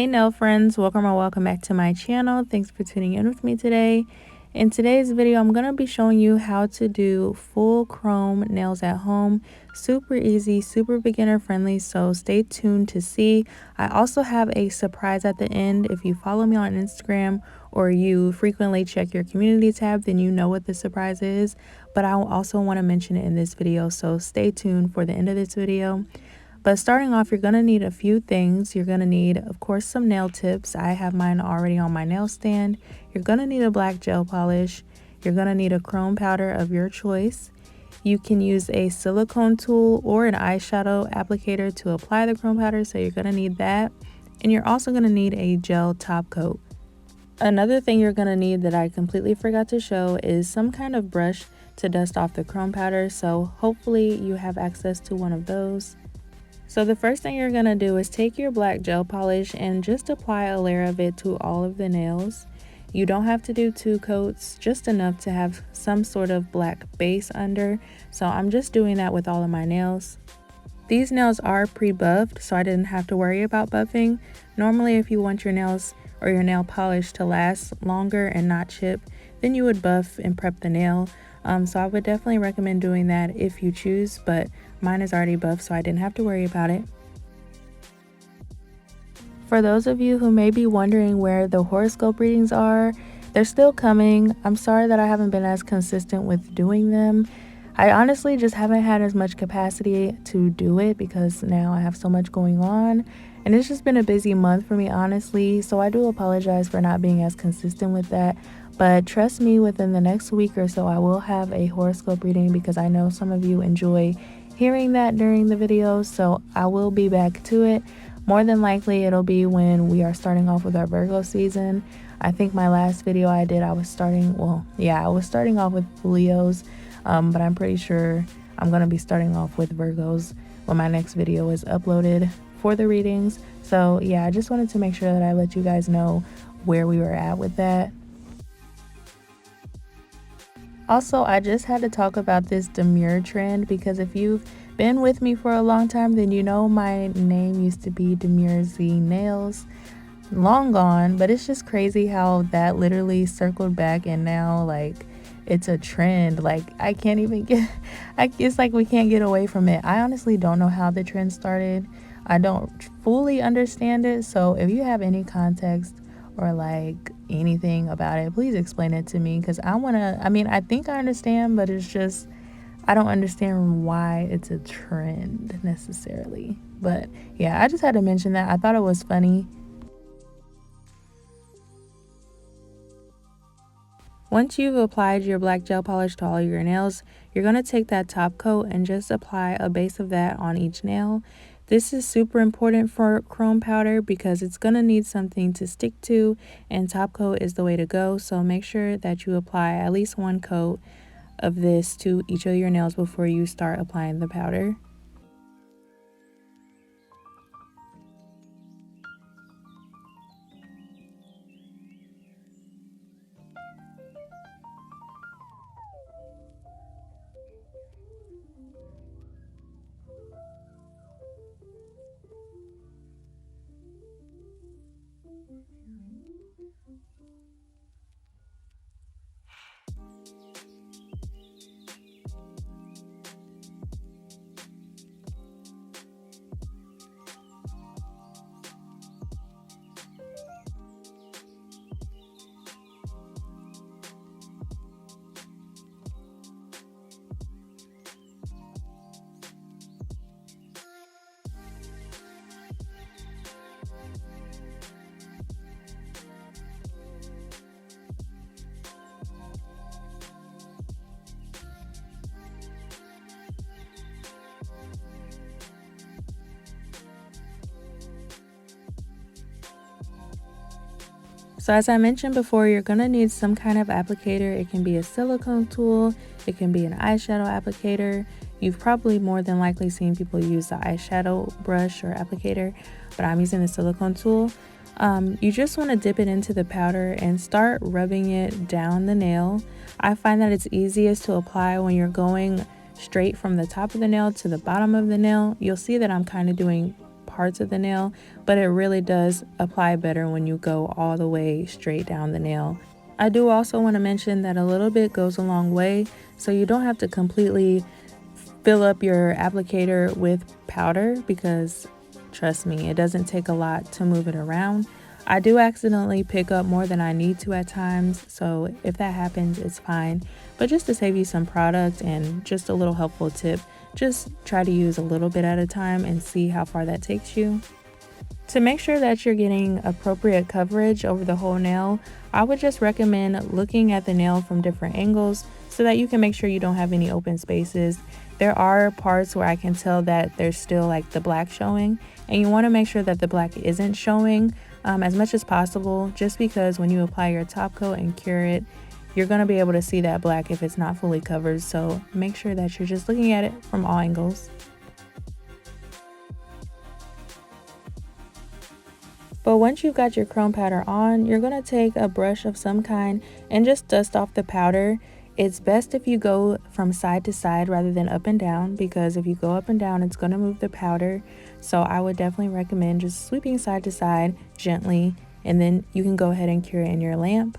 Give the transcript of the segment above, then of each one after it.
Hey nail friends, welcome back to my channel. Thanks for tuning in with me today. In today's video, I'm going to be showing you how to do full chrome nails at home. Super easy, super beginner friendly, so stay tuned to see. I also have a surprise at the end. If you follow me on Instagram or you frequently check your community tab, then you know what the surprise is. But I also want to mention it in this video, so stay tuned for the end of this video. But starting off, you're going to need a few things. You're going to need, of course, some nail tips. I have mine already on my nail stand. You're going to need a black gel polish. You're going to need a chrome powder of your choice. You can use a silicone tool or an eyeshadow applicator to apply the chrome powder, so you're going to need that. And you're also going to need a gel top coat. Another thing you're going to need that I completely forgot to show is some kind of brush to dust off the chrome powder, so hopefully you have access to one of those. So the first thing you're going to do is take your black gel polish and just apply a layer of it to all of the nails. You don't have to do 2 coats, just enough to have some sort of black base under. So I'm just doing that with all of my nails. These nails are pre-buffed, so I didn't have to worry about buffing. Normally, if you want your nails or your nail polish to last longer and not chip, then you would buff and prep the nail. So I would definitely recommend doing that if you choose, but mine is already buffed, so I didn't have to worry about it. For those of you who may be wondering where the horoscope readings are, they're still coming. I'm sorry that I haven't been as consistent with doing them. I honestly just haven't had as much capacity to do it because now I have so much going on, and it's just been a busy month for me, honestly, so I do apologize for not being as consistent with that. But trust me, within the next week or so I will have a horoscope reading because I know some of you enjoy hearing that during the videos, so I will be back to it. More than likely it'll be when we are starting off with our Virgo season. I think my last video I did, I was starting off with Leos, but I'm pretty sure I'm going to be starting off with Virgos when my next video is uploaded for the readings. So yeah, I just wanted to make sure that I let you guys know where we were at with that. Also, I just had to talk about this demure trend because if you've been with me for a long time, then you know my name used to be Demure Z Nails. Long gone, but it's just crazy how that literally circled back and now like it's a trend. Like I can't even get it's like we can't get away from it. I honestly don't know how the trend started. I don't fully understand it, so if you have any context or like anything about it, please explain it to me, because I think I understand, but it's just I don't understand why it's a trend necessarily. But yeah, I just had to mention that. I thought it was funny. Once you've applied your black gel polish to all your nails, you're going to take that top coat and just apply a base of that on each nail. This is super important for chrome powder because it's going to need something to stick to, and top coat is the way to go. So make sure that you apply at least 1 coat of this to each of your nails before you start applying the powder. So as I mentioned before, you're going to need some kind of applicator. It can be a silicone tool, it can be an eyeshadow applicator. You've probably more than likely seen people use the eyeshadow brush or applicator, but I'm using the silicone tool. You just want to dip it into the powder and start rubbing it down the nail. I find that it's easiest to apply when you're going straight from the top of the nail to the bottom of the nail. You'll see that I'm kind of doing parts of the nail, but it really does apply better when you go all the way straight down the nail. I do also want to mention that a little bit goes a long way, so you don't have to completely fill up your applicator with powder, because trust me, it doesn't take a lot to move it around. I do accidentally pick up more than I need to at times, so if that happens, it's fine. But just to save you some product and just a little helpful tip, just try to use a little bit at a time and see how far that takes you. To make sure that you're getting appropriate coverage over the whole nail, I would just recommend looking at the nail from different angles so that you can make sure you don't have any open spaces. There are parts where I can tell that there's still like the black showing, and you want to make sure that the black isn't showing as much as possible, just because when you apply your top coat and cure it, you're going to be able to see that black if it's not fully covered. So make sure that you're just looking at it from all angles. But once you've got your chrome powder on, you're going to take a brush of some kind and just dust off the powder. It's best if you go from side to side rather than up and down, because if you go up and down, it's going to move the powder. So I would definitely recommend just sweeping side to side gently, and then you can go ahead and cure it in your lamp.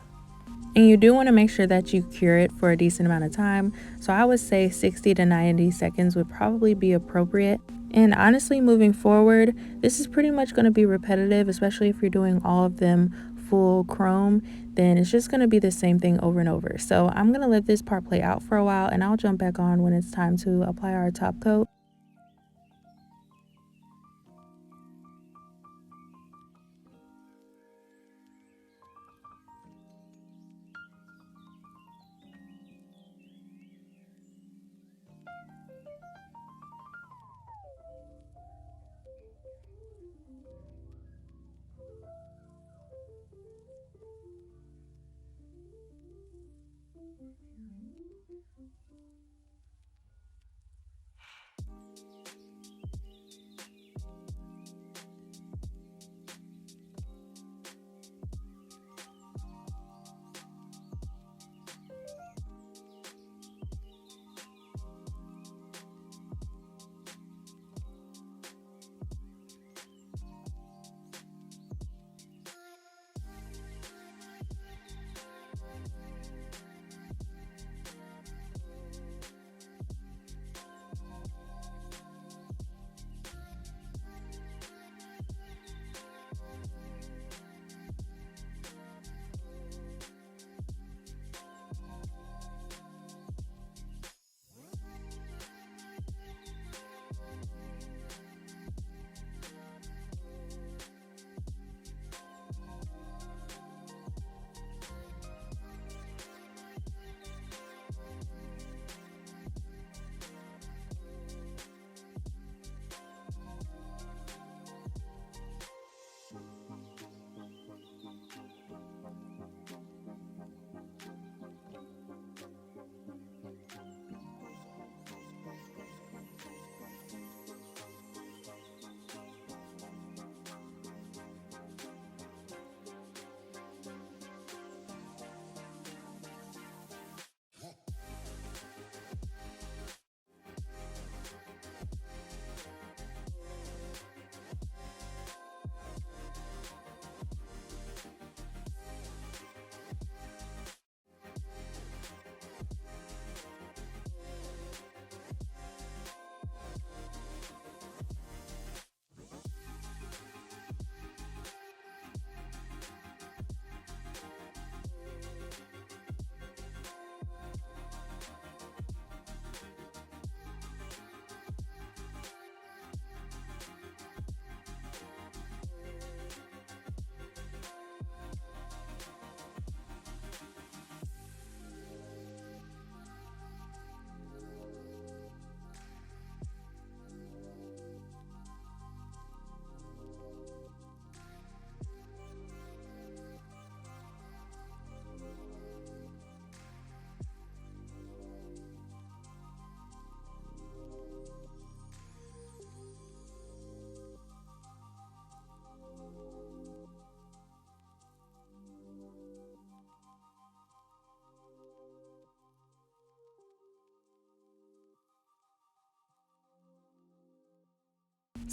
And you do want to make sure that you cure it for a decent amount of time. So I would say 60 to 90 seconds would probably be appropriate. And honestly, moving forward, this is pretty much going to be repetitive, especially if you're doing all of them full chrome, then it's just going to be the same thing over and over. So I'm going to let this part play out for a while, and I'll jump back on when it's time to apply our top coat.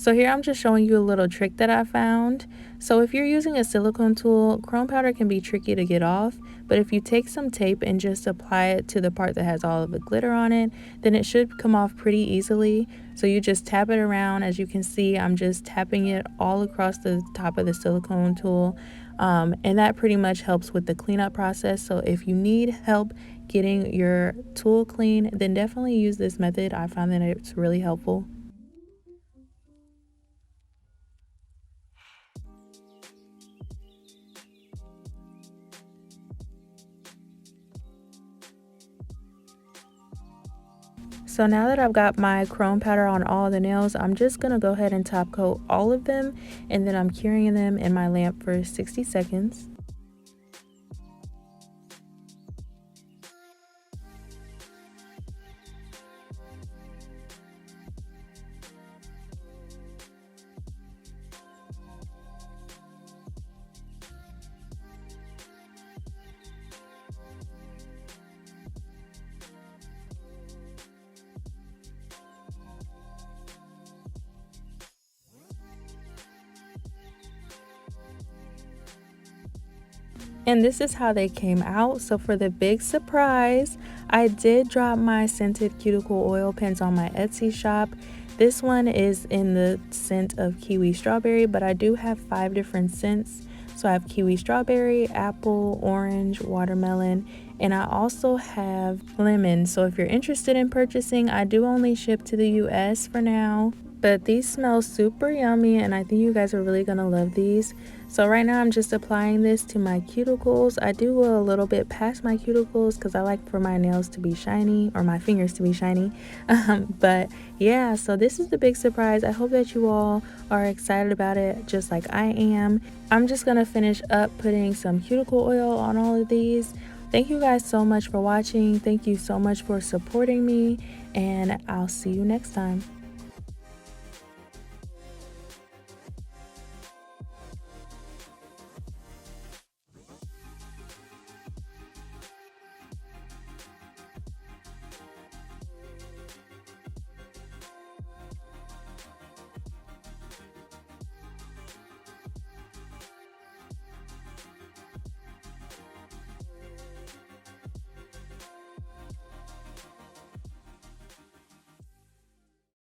So here I'm just showing you a little trick that I found. So if you're using a silicone tool, chrome powder can be tricky to get off, but if you take some tape and just apply it to the part that has all of the glitter on it, then it should come off pretty easily. So you just tap it around. As you can see, I'm just tapping it all across the top of the silicone tool, and that pretty much helps with the cleanup process. So if you need help getting your tool clean, then definitely use this method. I found that it's really helpful. So now that I've got my chrome powder on all the nails, I'm just going to go ahead and top coat all of them, and then I'm curing them in my lamp for 60 seconds. And this is how they came out. So for the big surprise, I did drop my scented cuticle oil pens on my Etsy shop. This one is in the scent of kiwi strawberry, but I do have 5 different scents. So I have kiwi strawberry, apple, orange, watermelon, and I also have lemon. So if you're interested in purchasing, I do only ship to the US for now. But these smell super yummy, and I think you guys are really gonna love these. So right now I'm just applying this to my cuticles. I do go a little bit past my cuticles because I like for my nails to be shiny, or my fingers to be shiny. But yeah, so this is the big surprise. I hope that you all are excited about it just like I am. I'm just gonna finish up putting some cuticle oil on all of these. Thank you guys so much for watching. Thank you so much for supporting me, and I'll see you next time.